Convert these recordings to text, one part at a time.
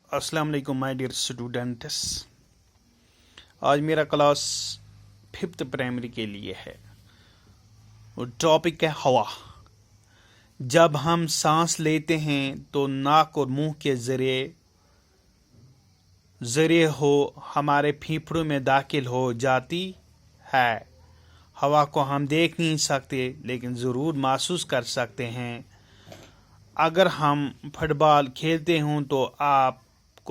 अस्सलाम वालेकुम my dear students. आज मेरा क्लास 5th प्राइमरी के लिए है और टॉपिक है हवा। जब हम सांस लेते हैं तो नाक और मुंह के जरिए हो हमारे फेफड़ों में दाखिल हो जाती है। हवा को हम देख नहीं सकते लेकिन ज़रूर महसूस कर सकते हैं। अगर हम फुटबॉल खेलते हों तो आपको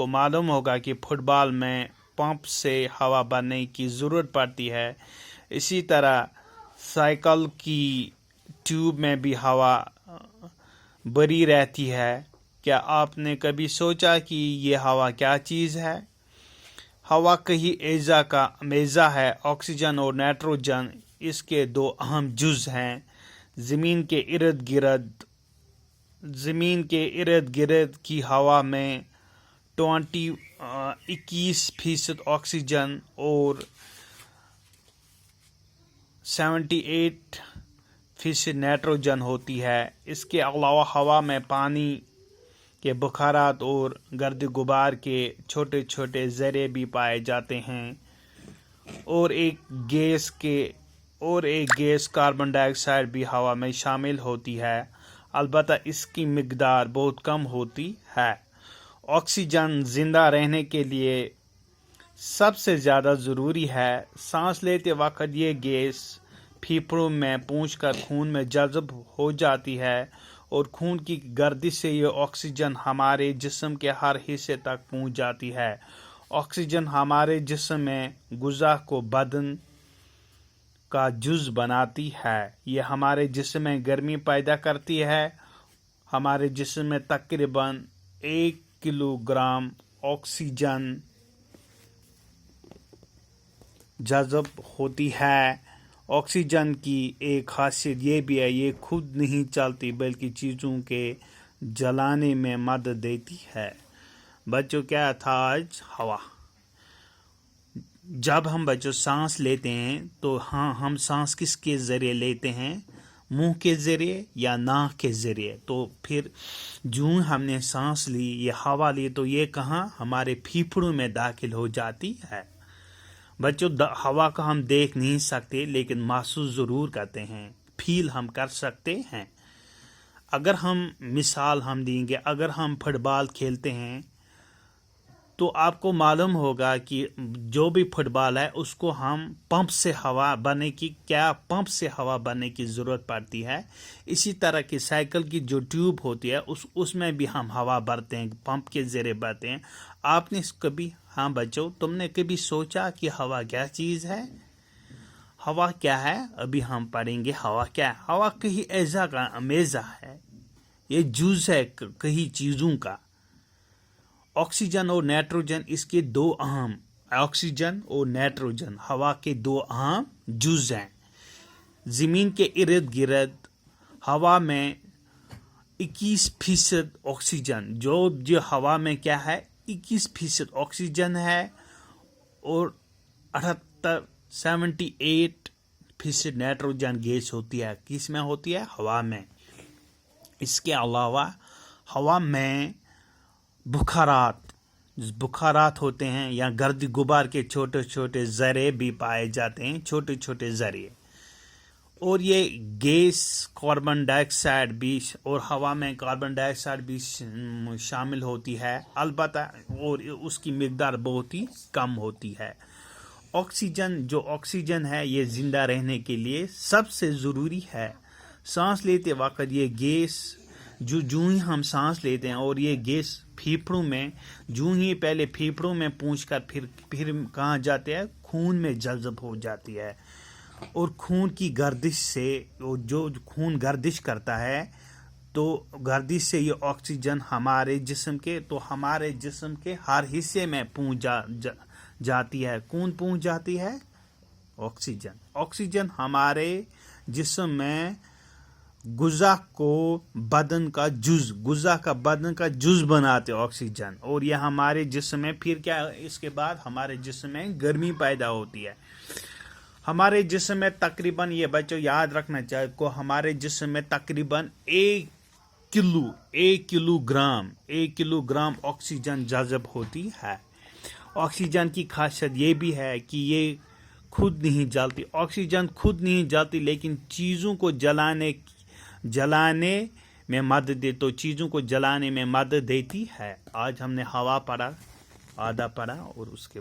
मालूम होगा कि फुटबॉल में पंप से हवा भरने की ज़रूरत पड़ती है। इसी तरह साइकिल की ट्यूब में भी हवा भरी रहती है। क्या आपने कभी सोचा कि ये हवा क्या चीज़ है? हवा कई अज़ा का मेज़ा है। ऑक्सीजन और नाइट्रोजन इसके दो अहम जुज़ हैं। ज़मीन के इर्द गिर्द की हवा में 21% ऑक्सीजन और 78% नाइट्रोजन होती है। इसके अलावा हवा में पानी के बुखारात और गर्द गुबार के छोटे छोटे ज़रे भी पाए जाते हैं और एक गैस कार्बन डाइऑक्साइड भी हवा में शामिल होती है, अलबत्ता इसकी मिकदार बहुत कम होती है। ऑक्सीजन जिंदा रहने के लिए सबसे ज़्यादा ज़रूरी है। सांस लेते वक्त ये गैस फेफड़ों में पहुंचकर खून में जज़ब हो जाती है और खून की गर्दिश से ये ऑक्सीजन हमारे जिस्म के हर हिस्से तक पहुंच जाती है। ऑक्सीजन हमारे जिस्म में गुज़ा को बदन का जुज़ बनाती है। ये हमारे जिस्म में गर्मी पैदा करती है। हमारे जिस्म में तकरीबन 1 किलोग्राम ऑक्सीजन जज़ब होती है। ऑक्सीजन की एक खासियत ये भी है, ये खुद नहीं चलती बल्कि चीज़ों के जलाने में मदद देती है। बच्चों, क्या था आज? हवा। जब हम बच्चों सांस लेते हैं तो हम सांस किसके ज़रिए लेते हैं? मुंह के ज़रिए या नाक के ज़रिए। तो फिर जो हमने सांस ली, ये हवा ली, तो ये कहाँ? हमारे फेफड़ों में दाखिल हो जाती है। बच्चों, हवा का हम देख नहीं सकते लेकिन महसूस ज़रूर करते हैं, फील हम कर सकते हैं। अगर हम मिसाल देंगे, अगर हम फुटबॉल खेलते हैं तो आपको मालूम होगा कि जो भी फुटबॉल है उसको हम पंप से हवा भरने की ज़रूरत पड़ती है। इसी तरह की साइकिल की जो ट्यूब होती है उसमें भी हम हवा भरते हैं, पंप के ज़रिए भरते हैं। आपने कभी बच्चों, तुमने कभी सोचा कि हवा क्या चीज़ है? हवा क्या है? अभी हम पढ़ेंगे हवा क्या है। हवा कहीं ऐसा का मेज़ा है, ये जूस है कई चीज़ों का। ऑक्सीजन और नाइट्रोजन इसके दो अहम हवा के दो अहम जुज़ हैं। ज़मीन के इर्द गिर्द हवा में 21% ऑक्सीजन, जो हवा में क्या है? 21% ऑक्सीजन है और 78% नाइट्रोजन गैस होती है। किस में होती है? हवा में। इसके अलावा हवा में बुखारात होते हैं या गर्द गुबार के छोटे छोटे ज़रे भी पाए जाते हैं, छोटे छोटे ज़रिए। और ये गैस कार्बन डाइऑक्साइड भी, और हवा में कार्बन डाइऑक्साइड भी शामिल होती है, अलबत्ता और उसकी मिकदार बहुत ही कम होती है। ऑक्सीजन है, ये ज़िंदा रहने के लिए सबसे ज़रूरी है। सांस लेते वक्त ये गैस जो ही हम सांस लेते हैं और ये गैस फेफड़ों में पहले फेफड़ों में पहुंचकर फिर कहाँ जाते हैं? खून में जज़ब हो जाती है और खून की गर्दिश से, जो खून गर्दिश करता है, तो गर्दिश से ये ऑक्सीजन हमारे जिस्म के हर हिस्से में पहुंच जाती है। कौन पहुंच जाती है? ऑक्सीजन हमारे जिस्म में गुज़ा का बदन का जुज़ बनाते ऑक्सीजन, और यह हमारे जिस्म में फिर क्या? इसके बाद हमारे जिस्म में गर्मी पैदा होती है। हमारे जिस्म में तकरीबन, ये बच्चों याद रखना चाहिए को, हमारे जिस्म में तकरीबन 1 کلو گرام آکسیجن جذب ہوتی ہے۔ آکسیجن کی خاصیت یہ بھی ہے کہ یہ خود نہیں جلتی، آکسیجن خود نہیں جلتی لیکن چیزوں کو جلانے میں مدد دیتی ہے۔ آج ہم نے ہوا پڑھا، آدھا پڑھا اور اس کے